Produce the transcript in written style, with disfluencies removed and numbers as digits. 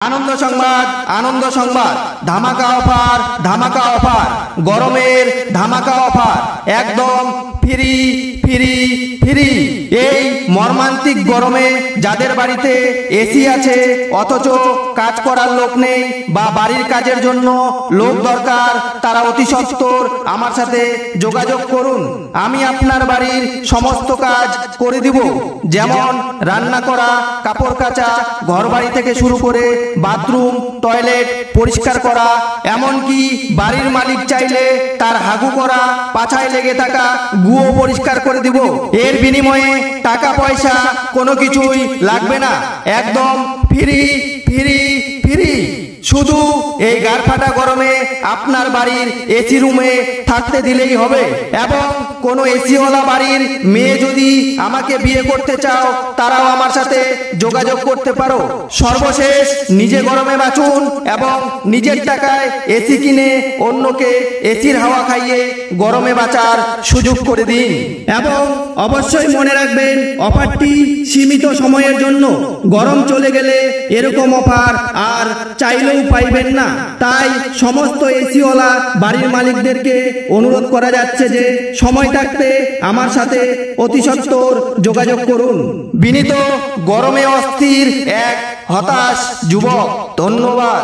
আনন্দ সংবাদ, আনন্দ সংবাদ। ধামাকা অফার, ধামাকা অফার। গরমের ধামাকা অফার, একদম ফ্রি ফ্রি ফ্রি। এই মর্মান্তিক গরমে যাদের বাড়িতে এসি আছে অথচ কাজ করার লোক নেই বা বাড়ির কাজের জন্য লোক দরকার, তারা অতি সত্বর আমার সাথে যোগাযোগ করুন। আমি আপনার বাড়ির সমস্ত কাজ করে দিব, যেমন রান্না করা, কাপড় কাচা, ঘর বাড়ি থেকে শুরু করে বাথরুম, টয়লেট পরিষ্কার করা, এমনকি বাড়ির মালিক চাইলে তার হাগু করা, পাছায় লেগে থাকা গুও পরিষ্কার করে দিব। এর বিনিময়ে টাকা পয়সা কোনো কিছুই লাগবে না, একদম ফ্রি ফ্রি ফ্রি। শুধু এই গারফাটা গরমে আপনার বাড়ির এসি রুমে থাকতে দিলেই হবে। এবং কোনো এসিওয়ালা বাড়ির মেয়ে যদি আমাকে বিয়ে করতে চাও, তারাও আমার সাথে যোগাযোগ করতে পারো। সর্বশেষ নিজে গরমে বাঁচুন এবং নিজের টাকায় এসি কিনে অন্যকে এসির হাওয়া খাইয়ে গরমে বাঁচার সুযোগ করে দিন। এবং অবশ্যই মনে রাখবেন, অফারটি সীমিত সময়ের জন্য। গরম চলে গেলে এরকম অফার আর চাইলেও পাইবেন না। তাই সমস্ত এসিওয়ালা বাড়ির মালিকদেরকে অনুরোধ করা যাচ্ছে যে সময় থাকতে আমার সাথে অতি সত্বর যোগাযোগ করুন। বিনীত গরমে অস্থির এক হতাশ যুবক। ধন্যবাদ।